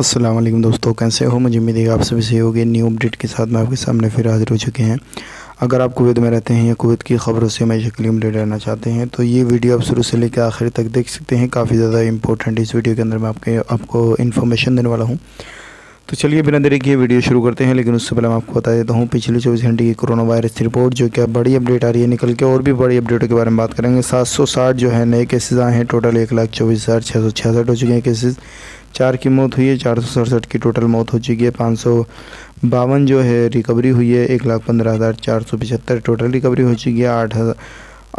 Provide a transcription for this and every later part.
अस्सलाम वालेकुम दोस्तों, कैसे हो? मुझे उम्मीद है आप सभी सही होंगे। न्यू अपडेट के साथ मैं आपके सामने फिर हाजिर हो चुके हैं। अगर आप कुवैत में रहते हैं या कुवैत की ख़बरों से हमेशा क्लीन अपडेट रहना चाहते हैं तो ये वीडियो आप शुरू से लेकर आखिर तक देख सकते हैं। काफ़ी ज़्यादा इंपॉर्टेंट इस वीडियो के अंदर मैं आपको इन्फॉर्मेशन देने वाला हूँ। तो चलिए बिना देरी किए वीडियो शुरू करते हैं। लेकिन उससे पहले मैं आपको बता देता हूँ पिछले 24 घंटे की कोरोना वायरस की रिपोर्ट, जो कि बड़ी अपडेट आ रही है निकल के। और भी बड़ी अपडेटों के बारे में बात करेंगे। 760 जो है नए केसेस आए हैं। टोटल 1,24,666 हो चुके हैं केसेस। 4 की मौत हुई है। 467 की टोटल मौत हो चुकी है। 552 जो है रिकवरी हुई है। 1,15,475 टोटल रिकवरी हो चुकी है।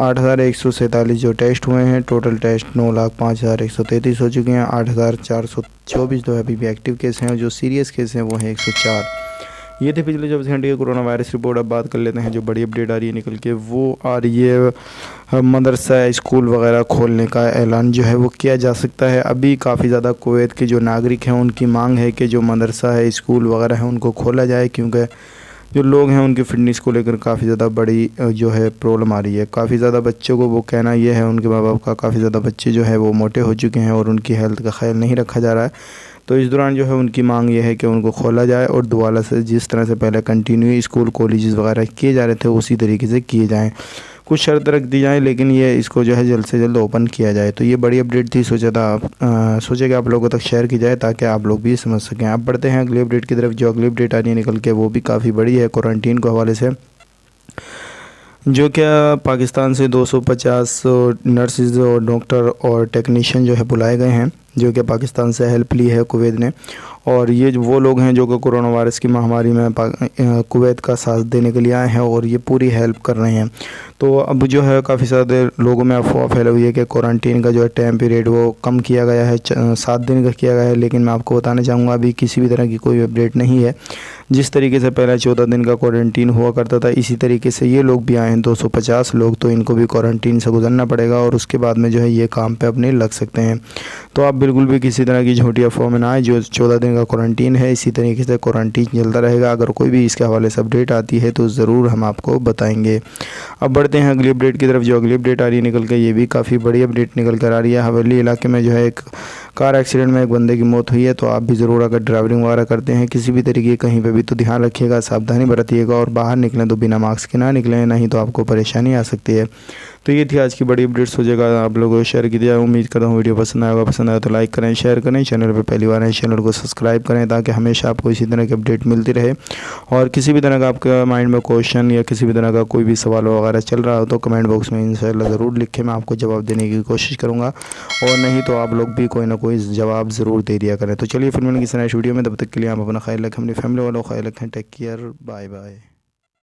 8,147 जो टेस्ट हुए हैं। टोटल टेस्ट 9,05,133 हो चुके हैं। 8,424 जो है अभी भी एक्टिव केस हैं। जो सीरियस केस हैं वो हैं 104। ये थे पिछले 24 घंटे के कोरोना वायरस रिपोर्ट। अब बात कर लेते हैं जो बड़ी अपडेट आ रही है निकल के, वो आ रही है मदरसा स्कूल वगैरह खोलने का ऐलान जो है वो किया जा सकता है। अभी काफ़ी ज़्यादा कुवैत के जो नागरिक हैं उनकी मांग है कि जो मदरसा है स्कूल वगैरह है उनको खोला जाए, क्योंकि जो लोग हैं उनकी फ़िटनेस को लेकर काफ़ी ज़्यादा बड़ी जो है प्रॉब्लम आ रही है। काफ़ी ज़्यादा बच्चों को, वो कहना ये है उनके माँ बाप का, काफ़ी ज़्यादा बच्चे जो है वो मोटे हो चुके हैं और उनकी हेल्थ का ख्याल नहीं रखा जा रहा है। तो इस दौरान जो है उनकी मांग ये है कि उनको खोला जाए और दोबारा से जिस तरह से पहले कंटिन्यू स्कूल कॉलेजेस वगैरह किए जा रहे थे उसी तरीके से किए जाएँ। कुछ शर्त रख दी जाए, लेकिन ये इसको जो है जल्द से जल्द ओपन किया जाए। तो ये बड़ी अपडेट थी, सोचे कि आप लोगों तक शेयर की जाए ताकि आप लोग भी समझ सकें। आप बढ़ते हैं अगली अपडेट की तरफ। जो अगली अपडेट आ रही है निकल के वो भी काफ़ी बड़ी है क्वारंटीन के हवाले से। जो क्या पाकिस्तान से 250 नर्सेज और डॉक्टर और टेक्नीशियन जो है बुलाए गए हैं, जो कि पाकिस्तान से हेल्प ली है कुवैत ने। और ये वो लोग हैं जो कि कोरोना वायरस की महामारी में कुवैत का साथ देने के लिए आए हैं और ये पूरी हेल्प कर रहे हैं। तो अब जो है काफ़ी सारे लोगों में अफवाह फैलाई हुई है कि क्वारंटीन का जो है टाइम पीरियड वो कम किया गया है, 7 दिन का किया गया है। लेकिन मैं आपको बताना चाहूँगा अभी किसी भी तरह की कोई अपडेट नहीं है। जिस तरीके से पहले 14 दिन का क्वारंटीन हुआ करता था, इसी तरीके से ये लोग भी आए हैं 250 लोग, तो इनको भी क्वारंटीन से गुजरना पड़ेगा और उसके बाद में जो है ये काम पे अपने लग सकते हैं। तो आप बिल्कुल भी किसी तरह की झूठी अफवाह में ना आए। जो 14 दिन का क्वारंटीन है इसी तरीके से क्वारंटीन चलता रहेगा। अगर कोई भी इसके हवाले से अपडेट आती है तो ज़रूर हम आपको बताएंगे। अब बढ़ते हैं अगली अपडेट की तरफ। जो अगली अपडेट आ रही है निकल कर, ये भी काफ़ी बड़ी अपडेट निकल कर आ रही है। हवेली इलाके में जो है एक कार एक्सीडेंट में एक बंदे की मौत हुई है। तो आप भी ज़रूर अगर ड्राइविंग वगैरह करते हैं किसी भी तरीके कहीं पे भी तो ध्यान रखिएगा, सावधानी बरतिएगा और बाहर निकलें तो बिना मास्क के ना निकलें, नहीं तो आपको परेशानी आ सकती है। तो ये थी आज की बड़ी अपडेट्स। हो जाएगा आप लोगों को शेयर कीजिए। उम्मीद करता हूँ वीडियो पसंद आएगा। पसंद आया तो लाइक करें, शेयर करें। चैनल पर पहली बार है चैनल को सब्सक्राइब करें ताकि हमेशा आपको इसी तरह की अपडेट मिलती रहे। और किसी भी तरह का आपके माइंड में क्वेश्चन या किसी भी तरह का कोई भी सवाल वगैरह चल रहा हो तो कमेंट बॉक्स में इंशाल्लाह ज़रूर लिखें, मैं आपको जवाब देने की कोशिश करूँगा। और नहीं तो आप लोग भी कोई ना कोई जवाब ज़रूर दे दिया करें। तो चलिए फिर मिलेंगे किसी नए वीडियो में। तब तक के लिए आप अपना ख्याल रखें, अपनी फैमिली वालों का ख्याल रखें। Take care, bye bye.